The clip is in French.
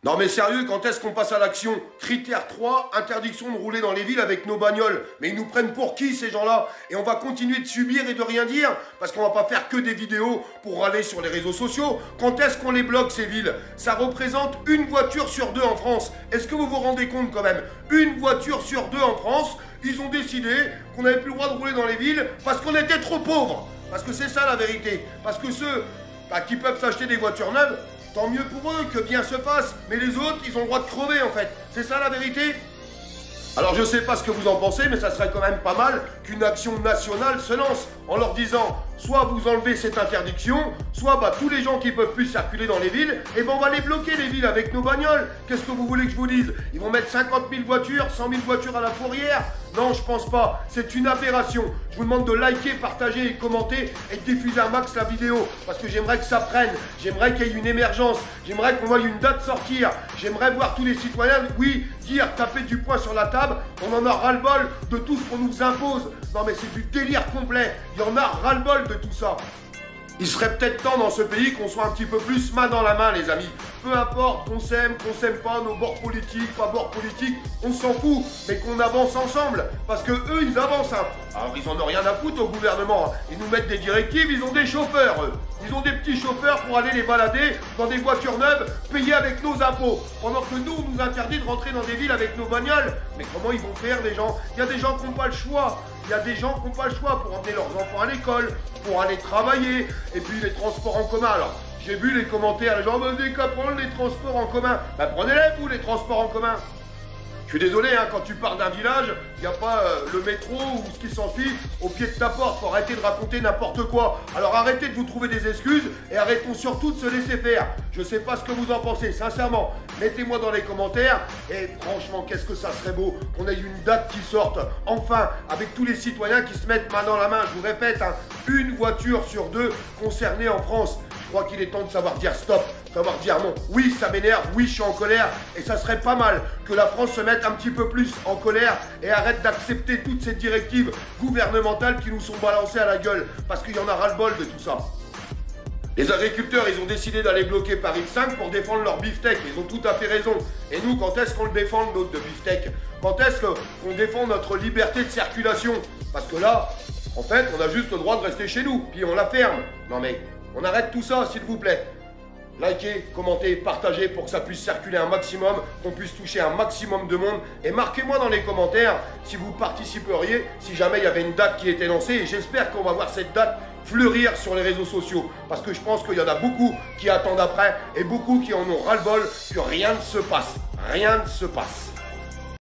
Non mais sérieux, quand est-ce qu'on passe à l'action? Critère 3, interdiction de rouler dans les villes avec nos bagnoles. Mais ils nous prennent pour qui ces gens-là? Et on va continuer de subir et de rien dire? Parce qu'on va pas faire que des vidéos pour râler sur les réseaux sociaux. Quand est-ce qu'on les bloque ces villes? Ça représente une voiture sur deux en France. Est-ce que vous vous rendez compte quand même? Une voiture sur deux en France, ils ont décidé qu'on n'avait plus le droit de rouler dans les villes parce qu'on était trop pauvres. Parce que c'est ça la vérité. Parce que ceux qui peuvent s'acheter des voitures neuves, tant mieux pour eux, que bien se passe. Mais les autres, ils ont le droit de crever en fait. C'est ça la vérité? Alors je sais pas ce que vous en pensez, mais ça serait quand même pas mal qu'une action nationale se lance en leur disant soit vous enlevez cette interdiction, soit tous les gens qui peuvent plus circuler dans les villes, et on va les bloquer les villes avec nos bagnoles. Qu'est-ce que vous voulez que je vous dise? Ils vont mettre 50 000 voitures, 100 000 voitures à la fourrière? Non, je pense pas. C'est une aberration. Je vous demande de liker, partager et commenter et de diffuser un max la vidéo parce que j'aimerais que ça prenne. J'aimerais qu'il y ait une émergence. J'aimerais qu'on voie une date sortir. J'aimerais voir tous les citoyens, oui, dire, taper du poing sur la table. On en a ras-le-bol de tout ce qu'on nous impose. Non mais c'est du délire complet. Il y en a ras-le-bol de tout ça. Il serait peut-être temps dans ce pays qu'on soit un petit peu plus main dans la main, les amis. Peu importe qu'on s'aime pas, nos bords politiques, pas bords politiques, on s'en fout, mais qu'on avance ensemble. Parce que eux, ils avancent. Alors, ils en ont rien à foutre au gouvernement. Ils nous mettent des directives, ils ont des chauffeurs, eux. Ils ont des petits chauffeurs pour aller les balader dans des voitures neuves, payées avec nos impôts. Pendant que nous, on nous interdit de rentrer dans des villes avec nos bagnoles. Mais comment ils vont faire, les gens? Il y a des gens qui n'ont pas le choix. Il y a des gens qui n'ont pas le choix pour emmener leurs enfants à l'école, pour aller travailler, et puis les transports en commun. Alors, j'ai vu les commentaires, les gens me disent qu'à prendre les transports en commun. Prenez-les, vous, les transports en commun. Je suis désolé, quand tu pars d'un village, il n'y a pas le métro ou ce qui s'ensuit au pied de ta porte. Faut arrêter de raconter n'importe quoi. Alors arrêtez de vous trouver des excuses et arrêtons surtout de se laisser faire. Je sais pas ce que vous en pensez, sincèrement. Mettez-moi dans les commentaires. Et franchement, qu'est-ce que ça serait beau qu'on ait une date qui sorte, enfin, avec tous les citoyens qui se mettent main dans la main. Je vous répète, une voiture sur deux concernée en France. Je crois qu'il est temps de savoir dire stop, savoir dire non. Oui, ça m'énerve, oui, je suis en colère. Et ça serait pas mal que la France se mette un petit peu plus en colère et arrête d'accepter toutes ces directives gouvernementales qui nous sont balancées à la gueule. Parce qu'il y en a ras-le-bol de tout ça. Les agriculteurs, ils ont décidé d'aller bloquer Paris 5 pour défendre leur beefsteak. Ils ont tout à fait raison. Et nous, quand est-ce qu'on le défend, notre de beefsteak? Quand est-ce qu'on défend notre liberté de circulation? Parce que là, en fait, on a juste le droit de rester chez nous. Puis on la ferme. Non mais, on arrête tout ça, s'il vous plaît. Likez, commentez, partagez pour que ça puisse circuler un maximum, qu'on puisse toucher un maximum de monde. Et marquez-moi dans les commentaires si vous participeriez, si jamais il y avait une date qui était lancée. Et j'espère qu'on va voir cette date fleurir sur les réseaux sociaux. Parce que je pense qu'il y en a beaucoup qui attendent après et beaucoup qui en ont ras-le-bol que rien ne se passe. Rien ne se passe.